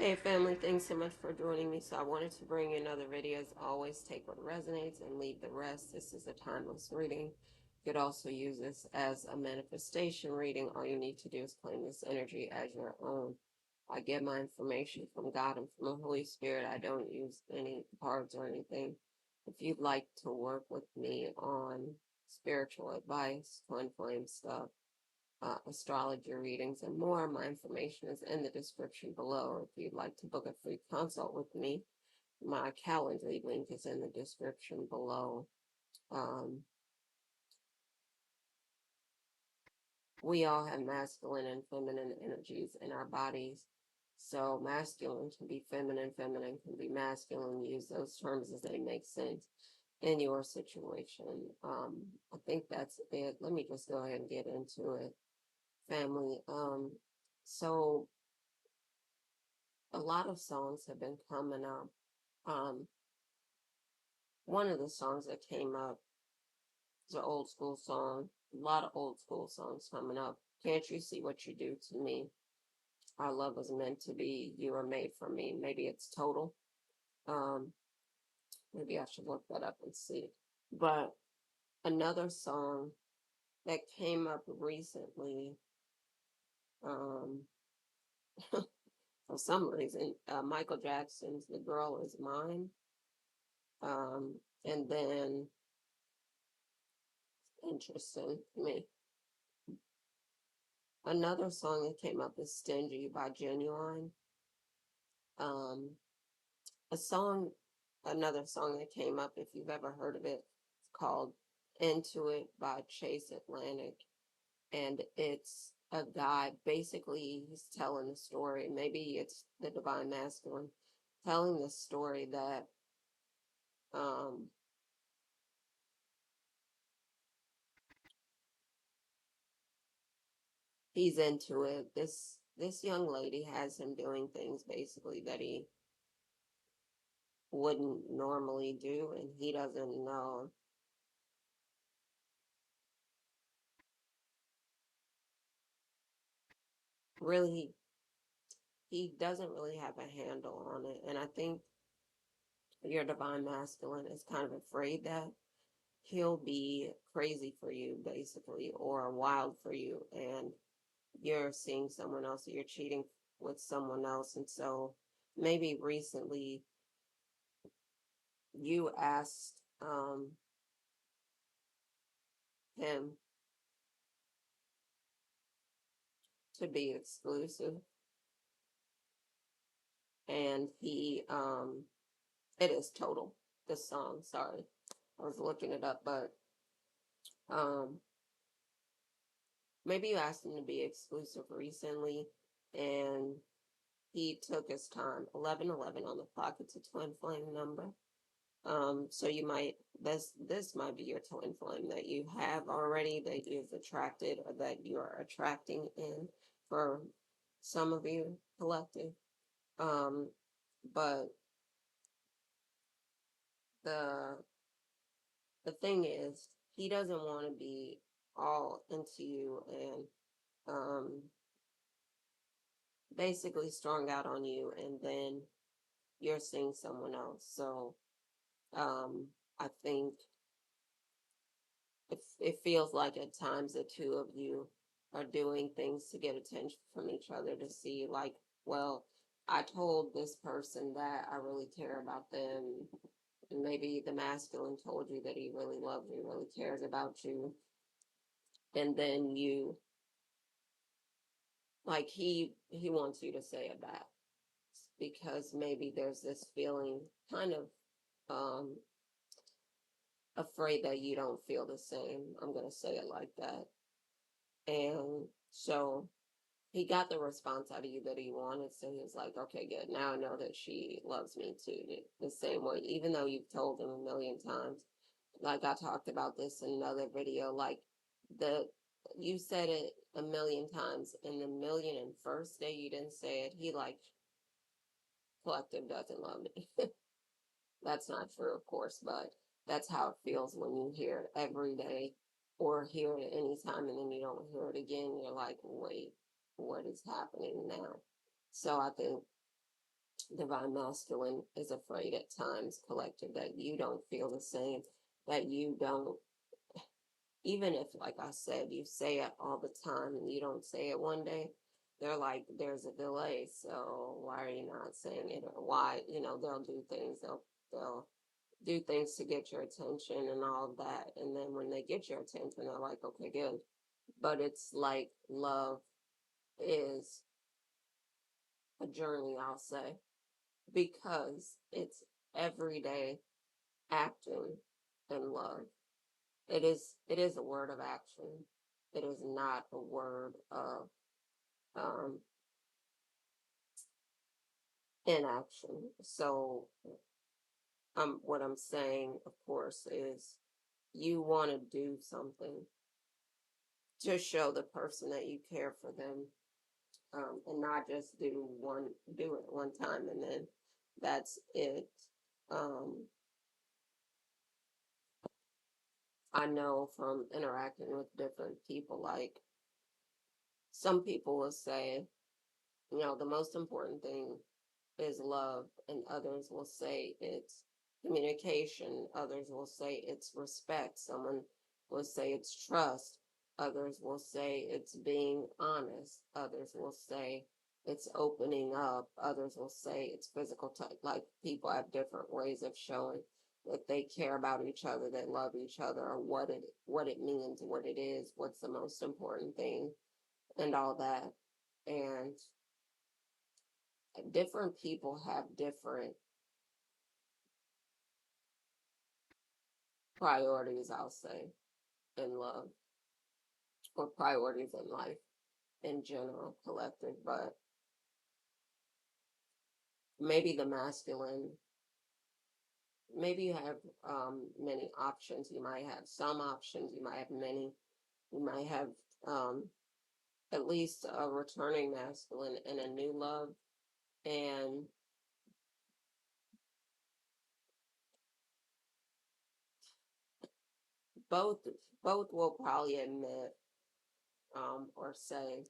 Hey family, thanks so much for joining me. So I wanted to bring you another video. As always, take what resonates and leave the rest. This is a timeless reading. You could also use this as a manifestation reading. All you need to do is claim this energy as your own. I get my information from God and from the Holy Spirit. I don't use any cards or anything. If you'd like to work with me on spiritual advice, twin flame stuff, astrology readings, and more. My information is in the description below. If you'd like to book a free consult with me, my Calendly link is in the description below. We all have masculine and feminine energies in our bodies. So masculine can be feminine, feminine can be masculine. Use those terms as they make sense in your situation. I think that's it. Let me just go ahead and get into it, family. So a lot of songs have been coming up. Um, one of the songs that came up is an old school song. A lot of old school songs coming up. Can't you see what you do to me? Our love was meant to be. You were made for me. Maybe it's Total. Um, maybe I should look that up and see. But another song that came up recently, um, for some reason, Michael Jackson's "The Girl Is Mine." And then interesting to me. Another song that came up is Stingy by Genuine. Um, another song that came up, if you've ever heard of it, it's called Into It by Chase Atlantic. And it's a guy, basically, he's telling the story. Maybe it's the Divine Masculine, telling the story that um, he's into it. This young lady has him doing things basically that he wouldn't normally do, and he doesn't know. Really, he doesn't really have a handle on it. And I think your divine masculine is kind of afraid that he'll be crazy for you, basically, or wild for you. And you're seeing someone else, or you're cheating with someone else. And so maybe recently you asked him to be exclusive. And it is Total, this song, sorry. I was looking it up, but um, maybe you asked him to be exclusive recently, and he took his time. 1111 on the clock. It's a twin flame number. So you might this might be your twin flame that you have already, that you've attracted, or that you're attracting in for some of you collective. Um, but the the thing is, he doesn't want to be all into you and basically strung out on you, and then you're seeing someone else. So I think it feels like at times the two of you are doing things to get attention from each other, to see, like, well, I told this person that I really care about them, and maybe the masculine told you that he really loves you, really cares about you, and then you, like, he wants you to say it back, because maybe there's this feeling, kind of um afraid that you don't feel the same. I'm going to say it like that. And so he got the response out of you that he wanted. So he was like, okay, good. Now I know that she loves me too, the same way, even though you've told him a million times. Like I talked about this in another video, like the you said it a million times, and the million and first day you didn't say it, he like, collective doesn't love me. That's not true, of course, but that's how it feels when you hear it every day, or hear it any time, and then you don't hear it again. You're like, wait, what is happening now? So I think Divine masculine is afraid at times, collective, that you don't feel the same, that you don't, even if, like I said, you say it all the time and you don't say it one day, they're like, there's a delay. So why are you not saying it? Or why, they'll do things, they'll do things to get your attention and all of that. And then when they get your attention, they're like, okay, good. But it's like love is a journey, I'll say, because it's everyday acting in love. It is a word of action. It is not a word of um, inaction. So what I'm saying, of course, is you want to do something to show the person that you care for them, and not just do it one time and then that's it. Um, I know from interacting with different people, like some people will say, the most important thing is love, and others will say it's communication, others will say it's respect, someone will say it's trust, others will say it's being honest, others will say it's opening up, others will say it's physical touch. Like, people have different ways of showing that they care about each other, they love each other, or what it means, what it is, what's the most important thing, and all that. And different people have different priorities, I'll say, in love, or priorities in life in general, collective. But maybe the masculine, maybe you have many options. You might have some options, you might have many, you might have um, at least a returning masculine and a new love. And both both will probably admit, or say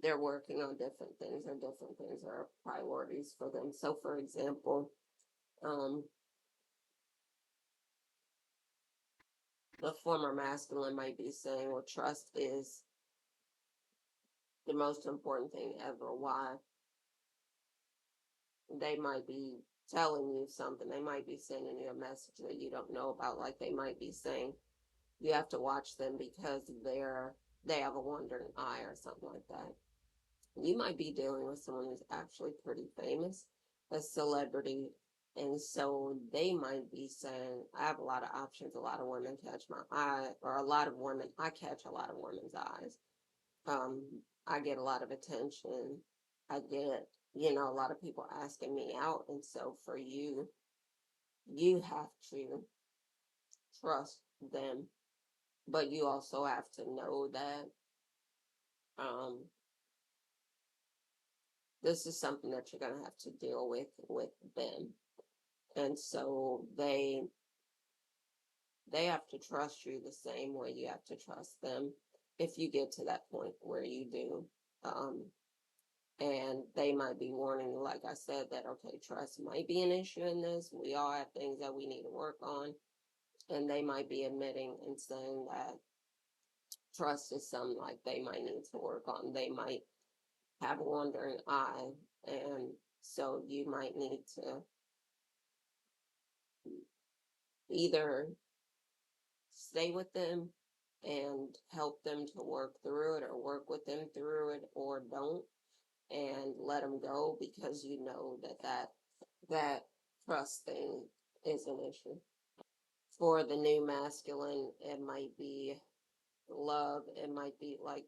they're working on different things, or different things are priorities for them. So, for example, um, the former masculine might be saying, well, trust is the most important thing ever. Why? They might be telling you something. They might be sending you a message that you don't know about. Like, they might be saying you have to watch them because they have a wandering eye or something like that. You might be dealing with someone who's actually pretty famous, a celebrity, and so they might be saying, I have a lot of options, a lot of women catch my eye, or a lot of women, I catch a lot of women's eyes. um, I get a lot of attention. I get, a lot of people asking me out. And so for you, you have to trust them, but you also have to know that um, this is something that you're going to have to deal with them. And so they have to trust you the same way you have to trust them, if you get to that point where you do. Um, and they might be warning you, like I said, that okay, trust might be an issue in this. We all have things that we need to work on. And they might be admitting and saying that trust is something like they might need to work on. They might have a wandering eye. And so you might need to either stay with them and help them to work through it, or work with them through it, or don't, and let them go, because you know that trust thing is an issue. For the new masculine, it might be love. It might be like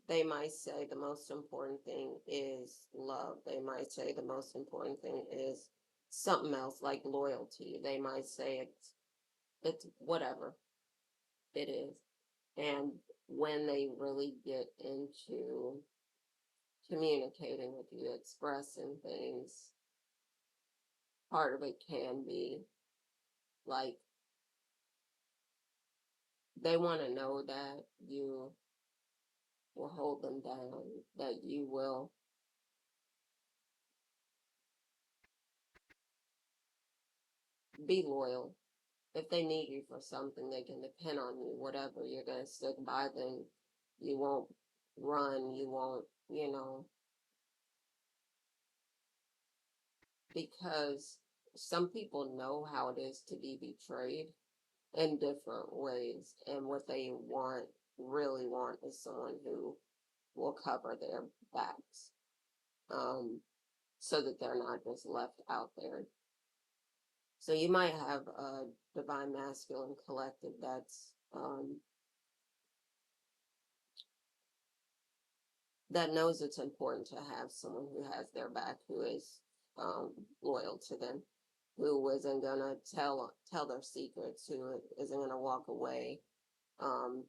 they might say the most important thing is love. They might say the most important thing is something else, like loyalty. They might say it's whatever it is. And when they really get into communicating with you, expressing things, part of it can be like they want to know that you will hold them down, that you will be loyal. If they need you for something, they can depend on you. Whatever, you're gonna stick by them. You won't run. You won't, because some people know how it is to be betrayed in different ways, and what they want, really want, is someone who will cover their backs, um, so that they're not just left out there. So you might have a divine masculine collective that knows it's important to have someone who has their back, who is loyal to them, who isn't gonna tell their secrets, who isn't gonna walk away. Um,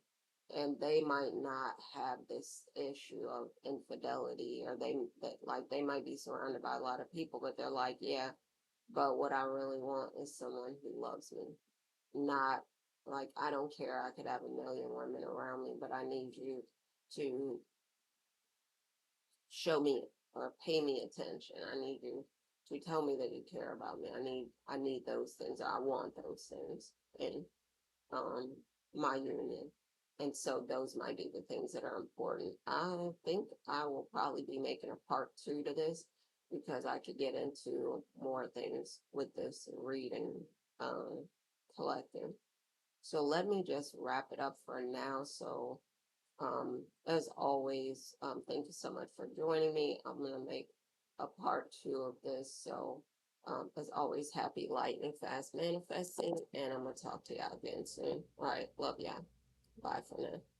and they might not have this issue of infidelity, or they might be surrounded by a lot of people, but they're like, yeah, but what I really want is someone who loves me. Not like, I don't care, I could have a million women around me, but I need you to show me or pay me attention. I need you to tell me that you care about me. I need those things. I want those things in um my union. And so those might be the things that are important. I think I will probably be making a part 2 to this, because I could get into more things with this reading um collective. So let me just wrap it up for now. So as always, thank you so much for joining me. I'm going to make a part 2 of this. So, as always, happy, light, and fast manifesting. And I'm going to talk to y'all again soon. All right. Love y'all. Bye for now.